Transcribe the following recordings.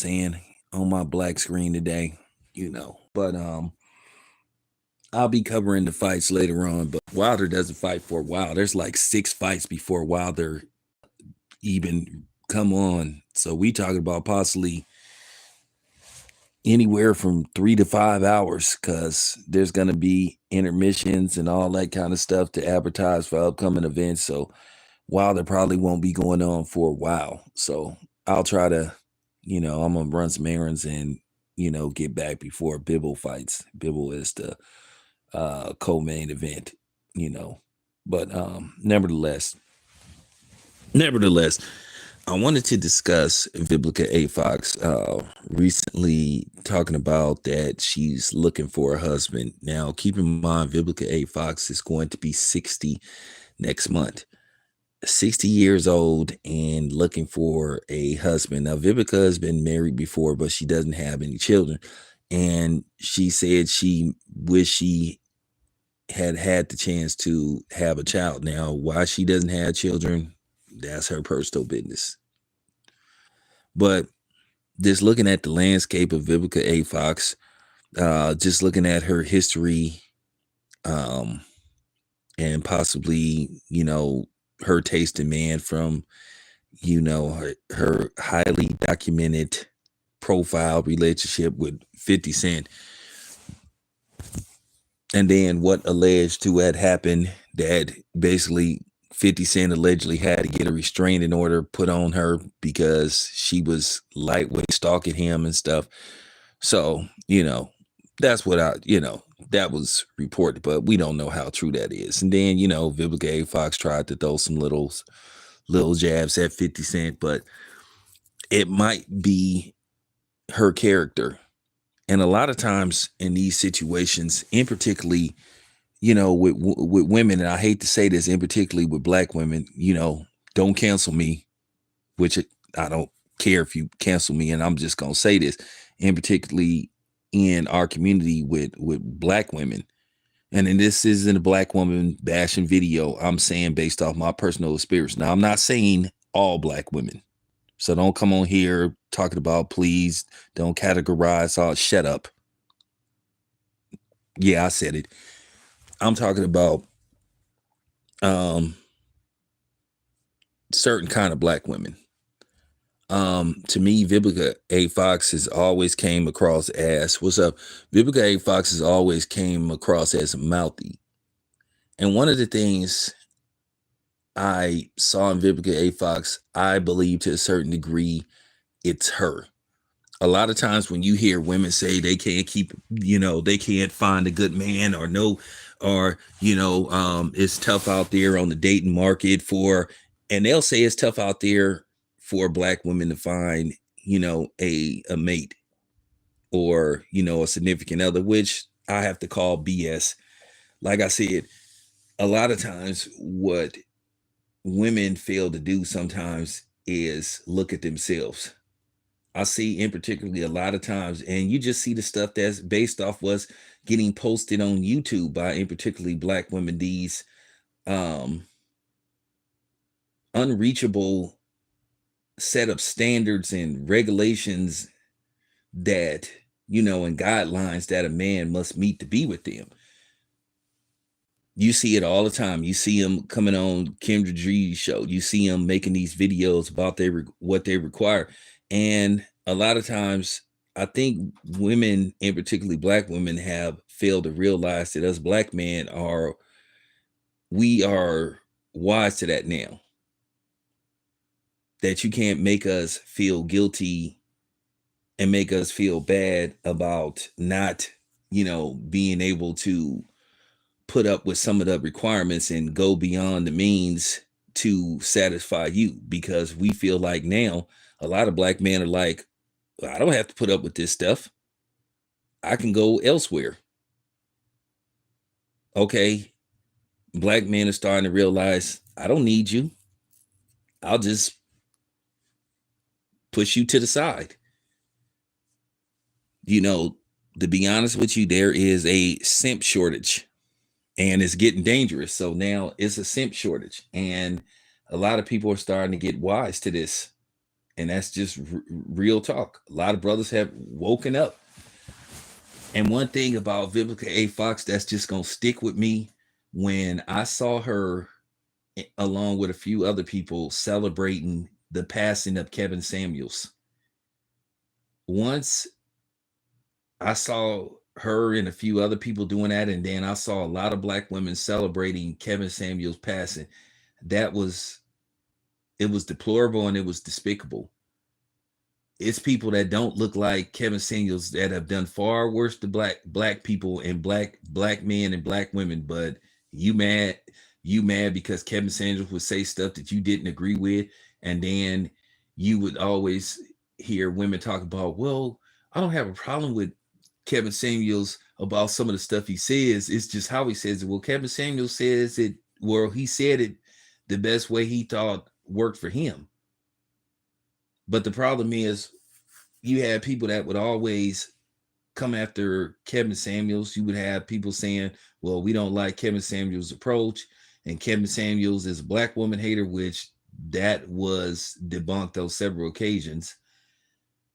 saying, on my black screen today, But I'll be covering the fights later on, but Wilder doesn't fight for a while. There's like 6 fights before Wilder even come on. So we talking about possibly anywhere from 3 to 5 hours, because there's going to be intermissions and all that kind of stuff to advertise for upcoming events. So Wilder probably won't be going on for a while. So I'll try to, I'm going to run some errands and, get back before Bibble fights. Bibble is the co-main event, But nevertheless, I wanted to discuss Vivica A. Fox recently talking about that she's looking for a husband. Now, keep in mind, Vivica A. Fox is going to be 60 next month. 60 years old and looking for a husband. Now, Vivica has been married before, but she doesn't have any children. And she said she wished she had the chance to have a child. Now, why she doesn't have children, that's her personal business. But just looking at the landscape of Vivica A. Fox, just looking at her history, and possibly, her taste in man from, her highly documented profile relationship with 50 Cent. And then what alleged to had happened, that basically 50 Cent allegedly had to get a restraining order put on her because she was lightweight stalking him and stuff. So, that's what that was reported, but we don't know how true that is. And then, Vivica A. Fox tried to throw some little jabs at 50 Cent, but it might be her character. And a lot of times in these situations, in particularly, with women, and I hate to say this, in particularly with black women, don't cancel me, which I don't care if you cancel me. And I'm just going to say this, in particularly in our community with black women. And then this isn't a black woman bashing video. I'm saying based off my personal experience. Now, I'm not saying all black women. So don't come on here talking about, please don't categorize all. Shut up. Yeah, I said it. I'm talking about certain kind of black women. To me, Vivica A. Fox has always came across as, what's up? Vivica A. Fox has always came across as mouthy. And one of the things I saw in Vivica A. Fox, I believe to a certain degree, it's her. A lot of times when you hear women say they can't they can't find a good man it's tough out there on the dating market and they'll say it's tough out there for black women to find, a mate or, a significant other, which I have to call BS. Like I said, a lot of times what women fail to do sometimes is look at themselves. I see in particularly a lot of times, and you just see the stuff that's based off what's getting posted on YouTube by in particularly black women, these unreachable set of standards and regulations that, and guidelines that a man must meet to be with them. You see it all the time. You see them coming on Kendra G's show. You see them making these videos about what they require. And a lot of times, I think women, and particularly black women, have failed to realize that us black men we are wise to that now. That you can't make us feel guilty and make us feel bad about not, being able to put up with some of the requirements and go beyond the means to satisfy you, because we feel like now a lot of black men are like, I don't have to put up with this stuff. I can go elsewhere. Okay. Black men are starting to realize, I don't need you. I'll just push you to the side. To be honest with you, there is a simp shortage and it's getting dangerous. So now it's a simp shortage, and a lot of people are starting to get wise to this. And that's just real talk. A lot of brothers have woken up. And one thing about Vivica A. Fox that's just gonna stick with me, when I saw her along with a few other people celebrating the passing of Kevin Samuels. Once I saw her and a few other people doing that, and then I saw a lot of black women celebrating Kevin Samuels passing. That was, it was deplorable and it was despicable. It's people that don't look like Kevin Samuels that have done far worse to black people and black men and black women, but you mad you mad because Kevin Samuels would say stuff that you didn't agree with, and then you would always hear women talk about, well, I don't have a problem with Kevin Samuels about some of the stuff he says. It's just how he says it. Well, Kevin Samuels says it, well, he said it the best way he thought worked for him. But the problem is, you had people that would always come after Kevin Samuels. You would have people saying, well, we don't like Kevin Samuels' approach, and Kevin Samuels is a black woman hater, which that was debunked on several occasions.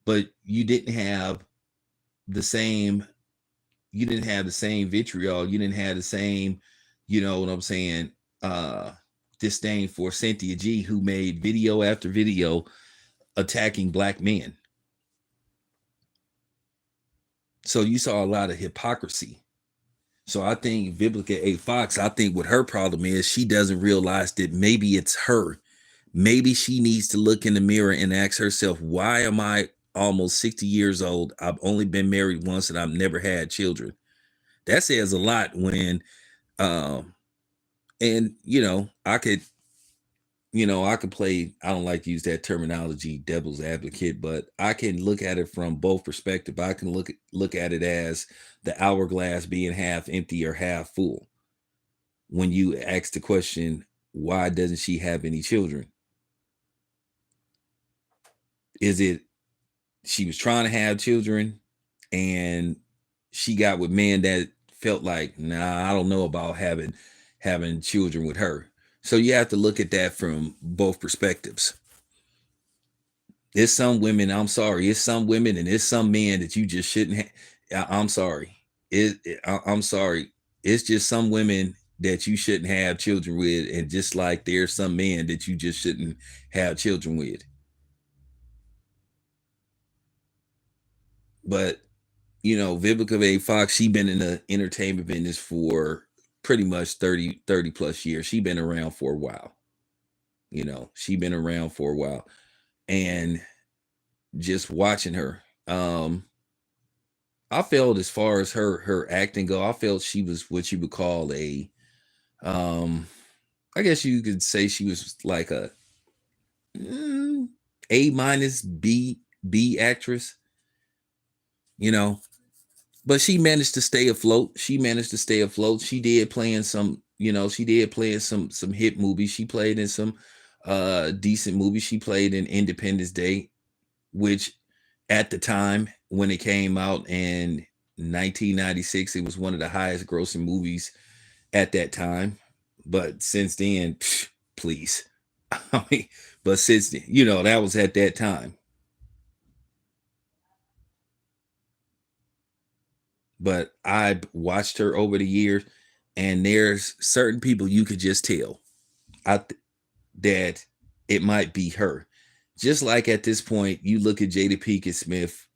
But you didn't have the same, vitriol. You didn't have the same, you know what I'm saying, disdain for Cynthia G, who made video after video attacking black men. So you saw a lot of hypocrisy. So I think Vivica A. Fox, I think what her problem is, she doesn't realize that maybe it's her. Maybe she needs to look in the mirror and ask herself, why am I almost 60 years old? I've only been married once and I've never had children. That says a lot when, um, and I could play, I don't like to use that terminology, devil's advocate, but I can look at it from both perspectives. I can look at it as the hourglass being half empty or half full. When you ask the question, why doesn't she have any children? Is it she was trying to have children and she got with men that felt like, nah, I don't know about having children with her. So you have to look at that from both perspectives. There's some women, I'm sorry, it's some women and it's some men that you just shouldn't I'm sorry. I'm sorry. It's just some women that you shouldn't have children with, and just like there's some men that you just shouldn't have children with. But Vivica A. Fox, she been in the entertainment business for pretty much 30 plus years. She been around for a while. She been around for a while. And just watching her, I felt, as far as her acting go, I felt she was what you would call a, I guess you could say she was like a A minus B actress, you know. But she managed to stay afloat. She did play in some, some hit movies. She played in some decent movies. She played in Independence Day, which at the time when it came out in 1996, it was one of the highest grossing movies at that time. But since then, please. I mean, but since then, that was at that time. But I watched her over the years, and there's certain people you could just tell that it might be her. Just like at this point, you look at Jada Pinkett Smith,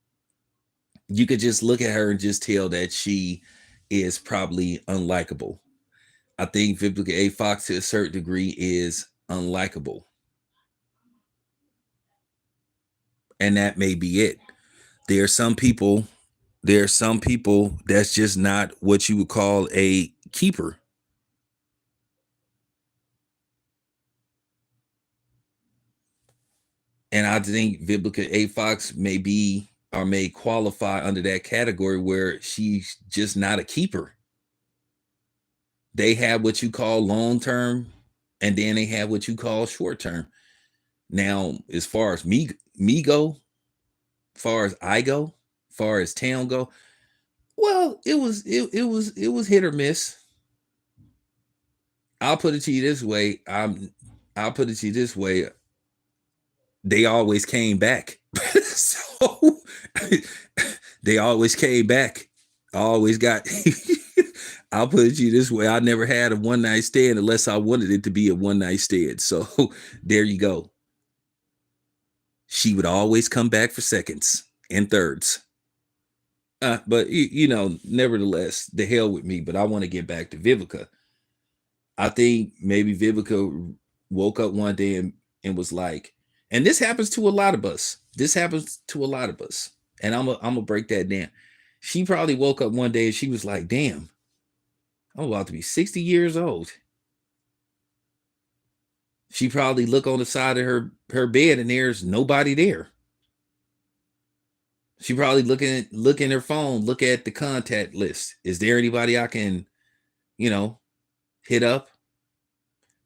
you could just look at her and just tell that she is probably unlikable. I think Vivica A. Fox, to a certain degree, is unlikable. And that may be it. There are some people, that's just not what you would call a keeper. And I think Vivica A. Fox may be, or may qualify under that category, where she's just not a keeper. They have what you call long term, and then they have what you call short term. Now, as far as me go, far as I go, far as town go, well, it was hit or miss. I'll put it to you this way. I'll put it to you this way. they always came back. So they always came back. I always got I'll put it to you this way. I never had a one night stand unless I wanted it to be a one night stand. So there you go. She would always come back for seconds and thirds. But nevertheless, the hell with me. But I want to get back to Vivica. I think maybe Vivica woke up one day and was like, and this happens to a lot of us. This happens to a lot of us. And I'm gonna break that down. She probably woke up one day and she was like, damn, I'm about to be 60 years old. She probably look on the side of her bed and there's nobody there. She probably look in her phone, look at the contact list. Is there anybody I can, you know, hit up?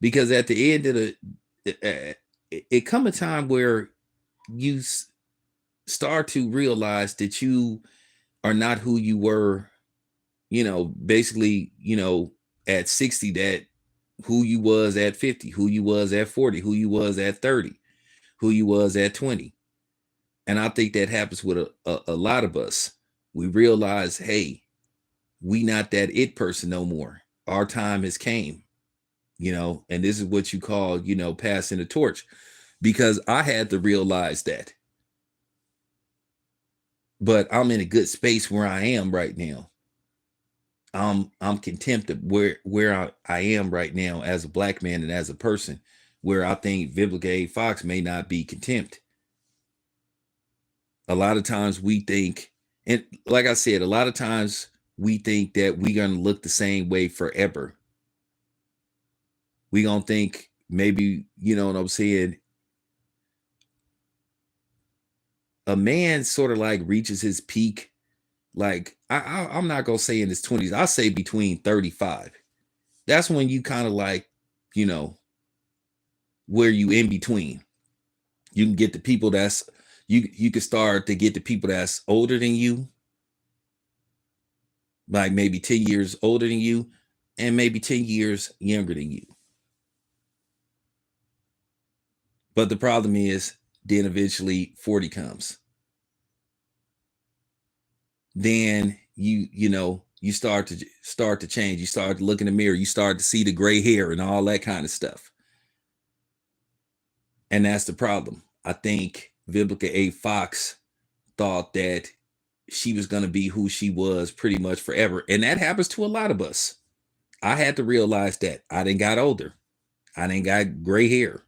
Because at the end of it come a time where you start to realize that you are not who you were, basically, at 60, that who you was at 50, who you was at 40, who you was at 30, who you was at 20. And I think that happens with a lot of us. We realize, hey, we not that it person no more. Our time has came, and this is what you call, passing the torch. Because I had to realize that. But I'm in a good space where I am right now. I'm content of where I am right now as a black man and as a person, where I think Vivica A. Fox may not be contempt. A lot of times we think, and like I said, a lot of times we think that we're gonna look the same way forever. We gonna think maybe, you know what I'm saying? A man sort of like reaches his peak. Like I'm not gonna say in his 20s. I'll say between 35. That's when you kind of like, where you in between. You can get the people that's you can start to get the people that's older than you, like maybe 10 years older than you, and maybe 10 years younger than you. But the problem is, then eventually 40 comes. Then you start to change. You start to look in the mirror. You start to see the gray hair and all that kind of stuff. And that's the problem. I think Vivica A. Fox thought that she was going to be who she was pretty much forever. And that happens to a lot of us. I had to realize that. I didn't got older. I didn't got gray hair.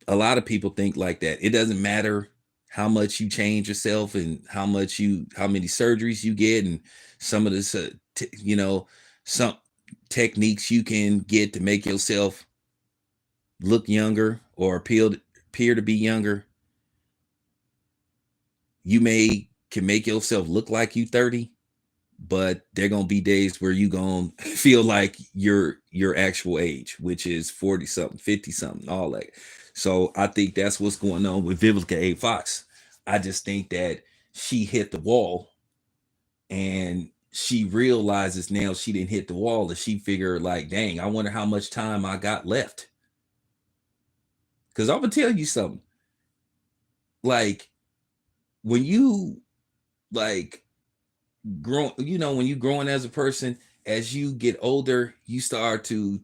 A lot of people think like that. It doesn't matter how much you change yourself and how many surgeries you get, and some of this, some techniques you can get to make yourself look younger or appear to be younger. You can make yourself look like you 30, but there gonna be days where you gonna feel like your actual age, which is 40 something, 50 something, all that. So I think that's what's going on with Vivica A. Fox. I just think that she hit the wall, and she realizes now she didn't hit the wall, and she figured like, dang, I wonder how much time I got left. Because I'm gonna tell you something. Like, when you like grow, when you growing as a person, as you get older, you start to,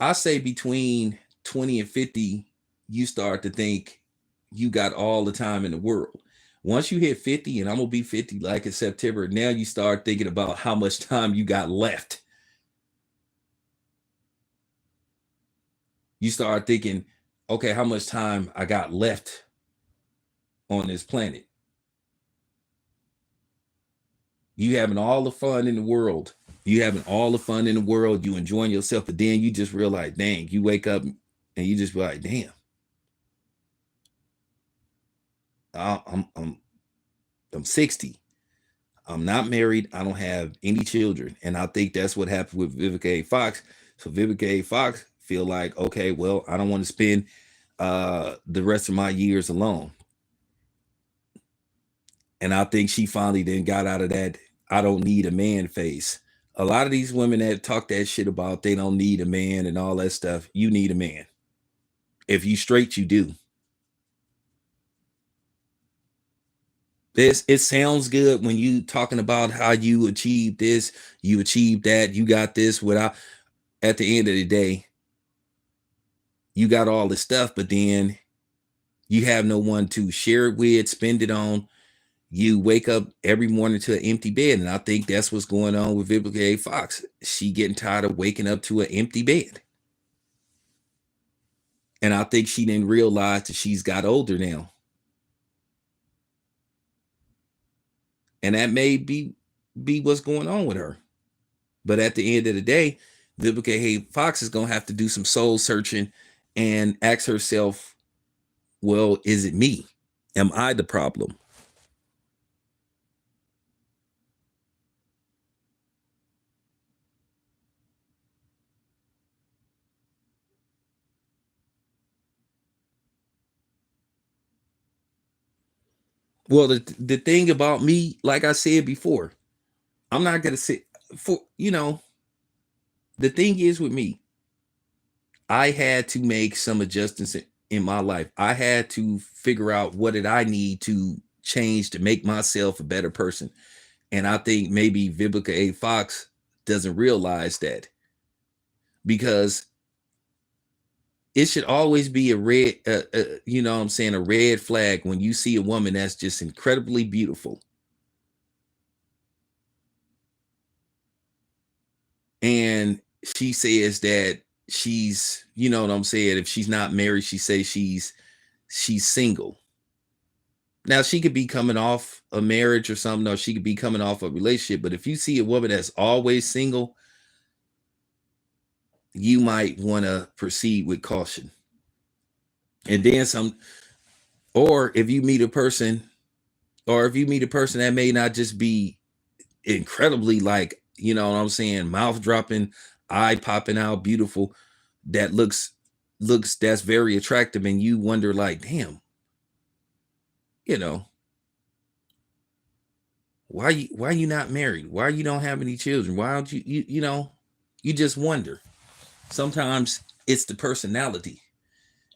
I say between 20 and 50, you start to think you got all the time in the world. Once you hit 50, and I'm gonna be 50 like in September, now you start thinking about how much time you got left. You start thinking, okay, how much time I got left on this planet. You having all the fun in the world. You having all the fun in the world. You enjoying yourself, but then you just realize, dang, you wake up and you just be like, damn, I'm 60. I'm not married. I don't have any children, and I think that's what happened with Vivica A. Fox. So Vivica A. Fox feel like, okay, well, I don't want to spend the rest of my years alone. And I think she finally then got out of that I don't need a man phase. A lot of these women that talk that shit about they don't need a man and all that stuff, you need a man. If you straight, you do. This, it sounds good when you talking about how you achieved this, you achieved that, you got this without, at the end of the day, you got all this stuff, but then you have no one to share it with, spend it on. You wake up every morning to an empty bed. And I think that's what's going on with Vivica A. Fox. She getting tired of waking up to an empty bed. And I think she didn't realize that she's got older now. And that may be what's going on with her. But at the end of the day, Vivica A. Fox is going to have to do some soul searching and ask herself, well, is it me? Am I the problem? Well, the thing about me, like I said before, I'm not going to say, for, the thing is with me, I had to make some adjustments in my life. I had to figure out what did I need to change to make myself a better person. And I think maybe Vivica A. Fox doesn't realize that, because it should always be a red, you know what I'm saying, a red flag when you see a woman that's just incredibly beautiful. And she says that she's, you know what I'm saying, if she's not married, she says she's single. Now she could be coming off a marriage or something, or she could be coming off a relationship. But if you see a woman that's always single, you might want to proceed with caution. And then some, or if you meet a person, or if you meet a person that may not just be incredibly, like, you know what I'm saying, mouth dropping, eye popping out, beautiful, that looks that's very attractive, and you wonder like, damn, you know, why you not married? Why you don't have any children? Why don't you know, you just wonder. Sometimes it's the personality.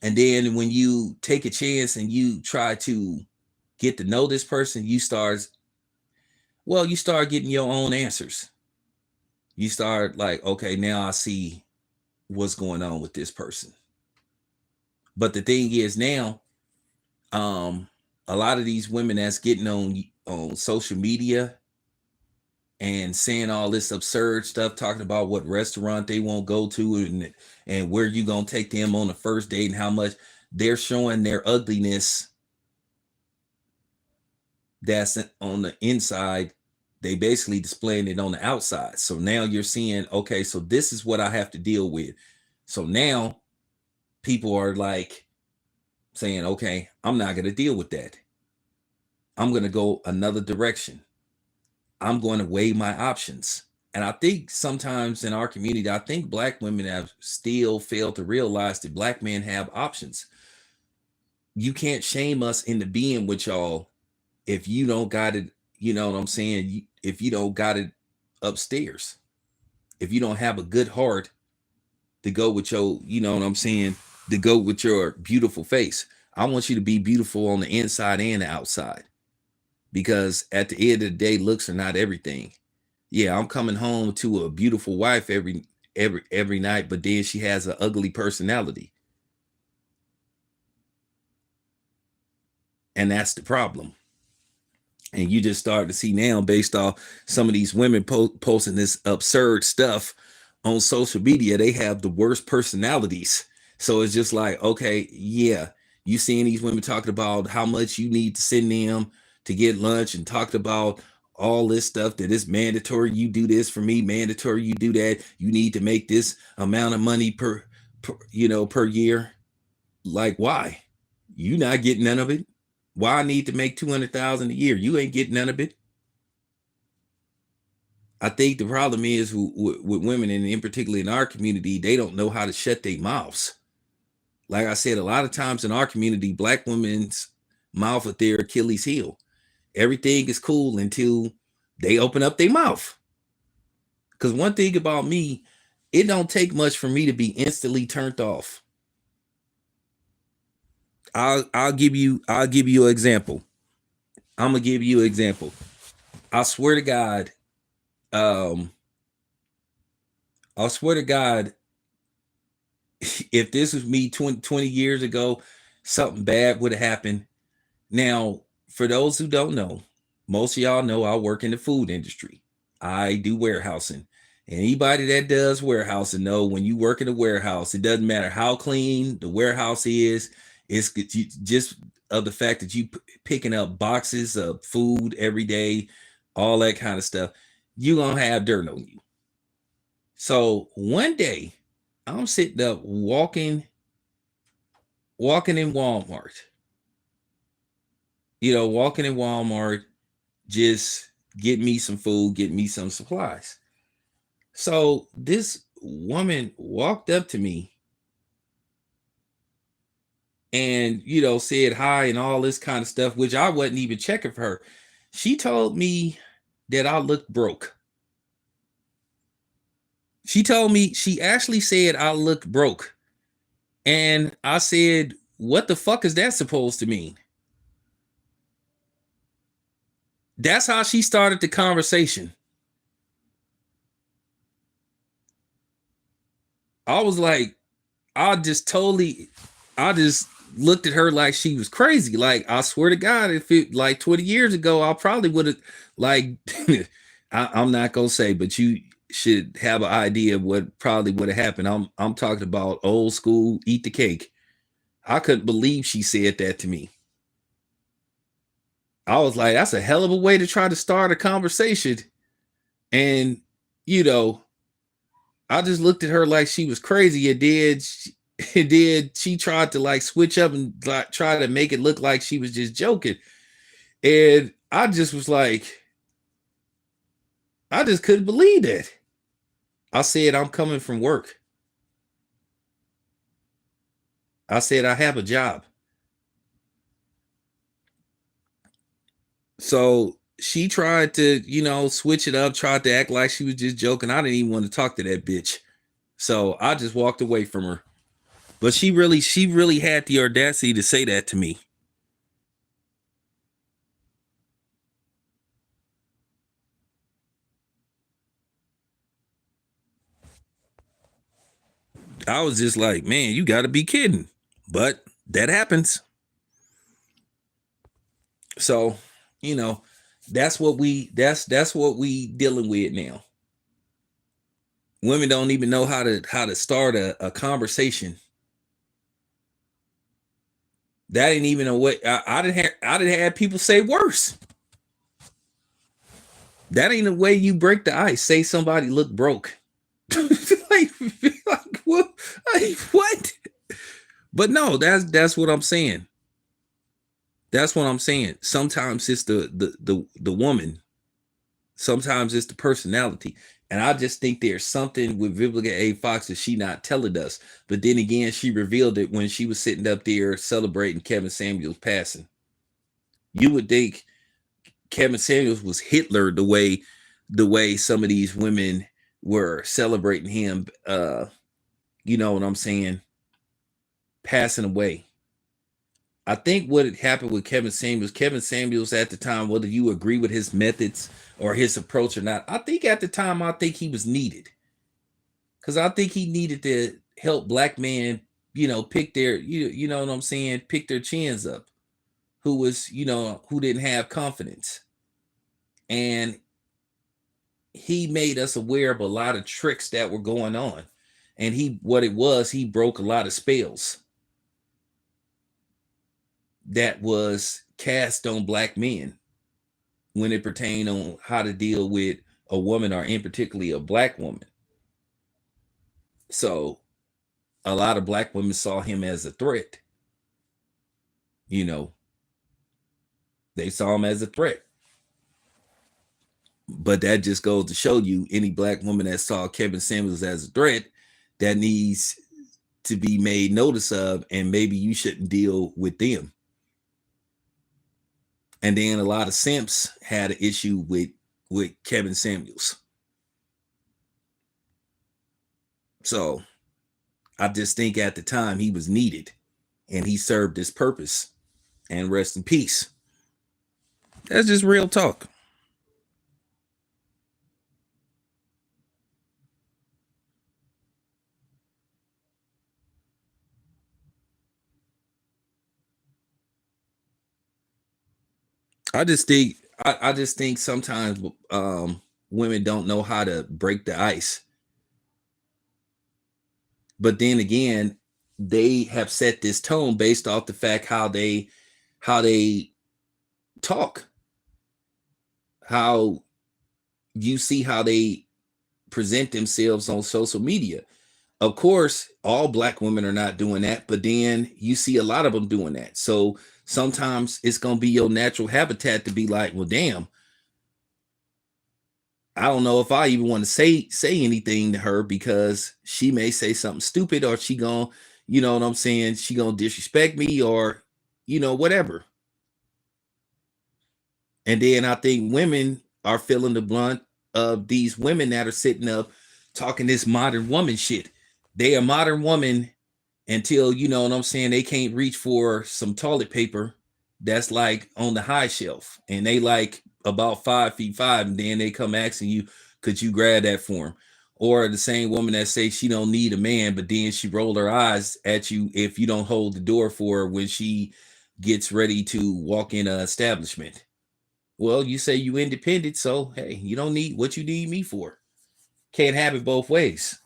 And then when you take a chance and you try to get to know this person, you start getting your own answers. You start like, okay, now I see what's going on with this person. But the thing is now, a lot of these women that's getting on social media and saying all this absurd stuff, talking about what restaurant they won't go to, and where you gonna take them on the first date, and how much they're showing their ugliness that's on the inside. They basically displaying it on the outside. So now you're seeing, okay, so this is what I have to deal with. So now people are like saying, okay, I'm not going to deal with that. I'm going to go another direction. I'm going to weigh my options. And I think sometimes in our community, I think black women have still failed to realize that black men have options. You can't shame us into being with y'all if you don't got it, you know what I'm saying? If you don't got it upstairs, if you don't have a good heart to go with your, you know what I'm saying, to go with your beautiful face. I want you to be beautiful on the inside and the outside, because at the end of the day, looks are not everything. Yeah, I'm coming home to a beautiful wife every night, but then she has an ugly personality. And that's the problem. And you just start to see now, based off some of these women posting this absurd stuff on social media, they have the worst personalities. So it's just like, okay, yeah, you seeing these women talking about how much you need to send them to get lunch, and talked about all this stuff, that it's mandatory you do this for me, mandatory you do that, you need to make this amount of money per year. Like, why? You not getting none of it. Why I need to make 200,000 a year? You ain't getting none of it. I think the problem is with women, and in particular in our community, they don't know how to shut their mouths. Like I said, a lot of times in our community, black women's mouth is their Achilles heel. Everything is cool until they open up their mouth. Because one thing about me, it don't take much for me to be instantly turned off. I'll give you an example. I'm gonna give you an example. I swear to God, um, I swear to God, if this was me 20 years ago, something bad would have happened. Now, for those who don't know, most of y'all know I work in the food industry. I do warehousing. Anybody that does warehousing know when you work in a warehouse, it doesn't matter how clean the warehouse is. It's just of the fact that you picking up boxes of food every day, all that kind of stuff. You gonna have dirt on you. So one day, I'm sitting up walking in Walmart. Walking in Walmart, just get me some food, get me some supplies. So this woman walked up to me and, said hi and all this kind of stuff, which I wasn't even checking for her. She told me that I looked broke. She actually said I looked broke. And I said, what the fuck is that supposed to mean? That's how she started the conversation. I was like, I just totally, I just looked at her like she was crazy. Like, I swear to God, if it like 20 years ago, I probably would have, like, I'm not gonna say, but you should have an idea of what probably would have happened. I'm talking about old school, eat the cake. I couldn't believe she said that to me. I was like, that's a hell of a way to try to start a conversation. And, you know, I just looked at her like she was crazy. She tried to like switch up and like try to make it look like she was just joking. And I just was like, I just couldn't believe that. I said, I'm coming from work. I said, I have a job. So she tried to, switch it up, tried to act like she was just joking. I didn't even want to talk to that bitch. So I just walked away from her. But she really had the audacity to say that to me. I was just like, man, you got to be kidding. But that happens. So, you know, that's what we dealing with now. Women don't even know how to start a conversation. That ain't even a way. I didn't have people say worse. That ain't a way you break the ice. Say somebody look broke. like, like what? Like, what? But no, that's what I'm saying. That's what I'm saying. Sometimes it's the woman. Sometimes it's the personality. And I just think there's something with Vivica A. Fox that she not telling us. But then again, she revealed it when she was sitting up there celebrating Kevin Samuels passing. You would think Kevin Samuels was Hitler the way some of these women were celebrating him, you know what I'm saying, passing away. I think what had happened with Kevin Samuels at the time, whether you agree with his methods or his approach or not, I think at the time, I think he was needed. Because I think he needed to help black men, pick their, you know what I'm saying, pick their chins up, who didn't have confidence. And he made us aware of a lot of tricks that were going on. And he broke a lot of spells that was cast on black men when it pertained on how to deal with a woman or in particularly a black woman. So a lot of black women saw him as a threat. You know, they saw him as a threat. But that just goes to show you any black woman that saw Kevin Samuels as a threat, that needs to be made notice of, and maybe you shouldn't deal with them. And then a lot of simps had an issue with Kevin Samuels. So I just think at the time he was needed and he served his purpose. And rest in peace. That's just real talk. I just think I just think sometimes women don't know how to break the ice. But then again, they have set this tone based off the fact how they talk, how you see how they present themselves on social media. Of course, all black women are not doing that, but then you see a lot of them doing that. So sometimes it's going to be your natural habitat to be like, well, damn, I don't know if I even want to say anything to her because she may say something stupid or she going, you know what I'm saying, she going to disrespect me or whatever. And then I think women are feeling the blunt of these women that are sitting up talking this modern woman shit. They a modern woman until you know what I'm saying, they can't reach for some toilet paper that's like on the high shelf and they like about 5 feet 5 and then they come asking you, could you grab that for them? Or the same woman that say she don't need a man, but then she roll her eyes at you if you don't hold the door for her when she gets ready to walk in an establishment. Well, you say you independent, so hey, you don't need what you need me for. Can't have it both ways.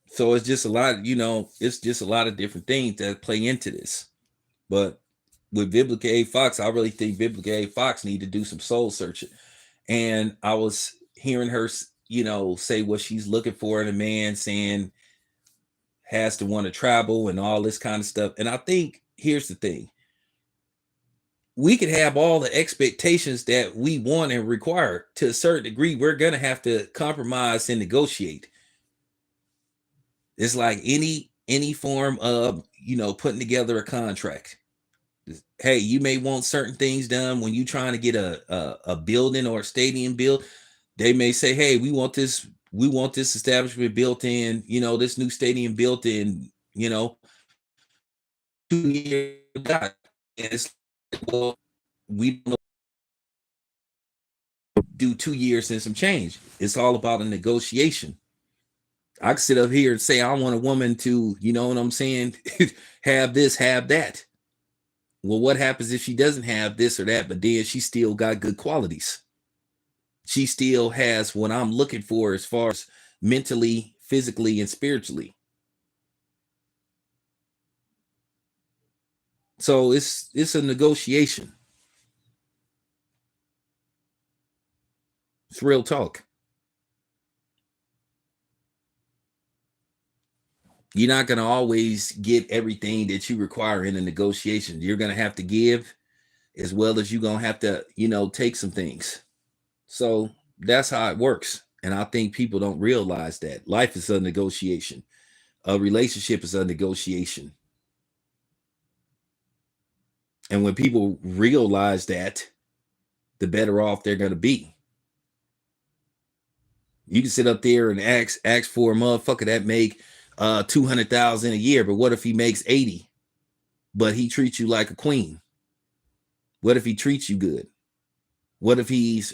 So it's just a lot, it's just a lot of different things that play into this. But with Vivica A. Fox, I really think Vivica A. Fox need to do some soul searching. And I was hearing her, say what she's looking for in a man, saying has to want to travel and all this kind of stuff. And I think here's the thing: we could have all the expectations that we want and require. To a certain degree, we're gonna have to compromise and negotiate. It's like any form of putting together a contract. Hey, you may want certain things done when you're trying to get a building or a stadium built. They may say, hey, we want this establishment built in, this new stadium built in, 2 years. And it's like, well, we don't do 2 years and some change. It's all about a negotiation. I can sit up here and say I want a woman to, you know what I'm saying, have this, have that. Well, what happens if she doesn't have this or that, but then she still got good qualities? She still has what I'm looking for as far as mentally, physically, and spiritually. So it's a negotiation. It's real talk. You're not going to always get everything that you require in a negotiation. You're going to have to give as well as you're going to have to, take some things. So that's how it works. And I think people don't realize that life is a negotiation. A relationship is a negotiation. And when people realize that, the better off they're going to be. You can sit up there and ask for a motherfucker that make 200,000 a year, but what if he makes 80, but he treats you like a queen? What if he treats you good? What if he's,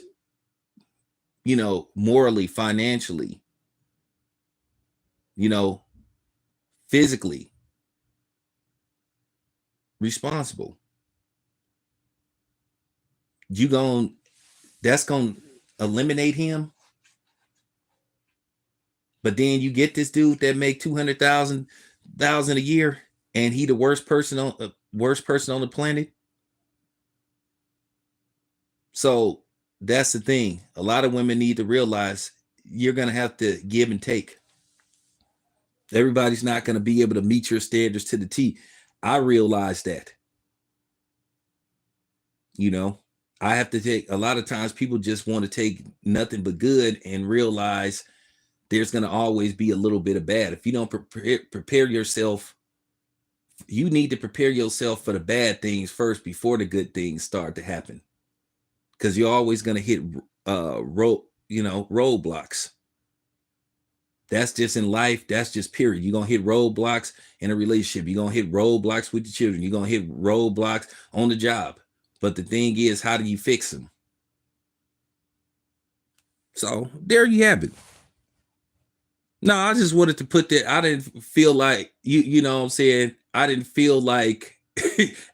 morally, financially, you know, physically responsible? You going That's going to eliminate him. But then you get this dude that make 200,000 a year and he the worst person on the planet. So that's the thing. A lot of women need to realize you're going to have to give and take. Everybody's not going to be able to meet your standards to the T. I realize that. You know, I have to take a lot of times people just want to take nothing but good and realize there's going to always be a little bit of bad. If you don't prepare yourself, you need to prepare yourself for the bad things first before the good things start to happen. Because you're always going to hit roadblocks. That's just in life. That's just period. You're gonna hit roadblocks in a relationship. You're gonna hit roadblocks with the children. You're gonna hit roadblocks on the job. But the thing is, how do you fix them? So there you have it. No, I just wanted to put that. I didn't feel like you know what I'm saying? I didn't feel like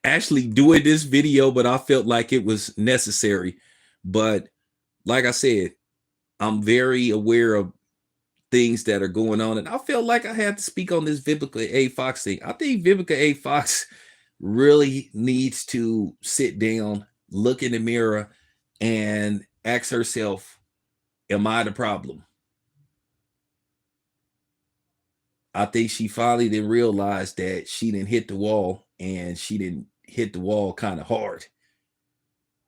actually doing this video, but I felt like it was necessary. But like I said, I'm very aware of things that are going on. And I felt like I had to speak on this Vivica A. Fox thing. I think Vivica A. Fox really needs to sit down, look in the mirror, and ask herself, am I the problem? I think she finally didn't realize that she didn't hit the wall, and she didn't hit the wall kind of hard.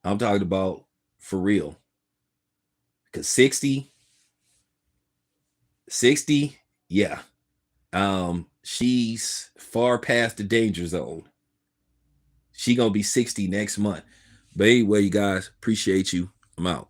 I'm talking about for real. Because 60, yeah. She's far past the danger zone. She gonna be 60 next month. But anyway, you guys, appreciate you. I'm out.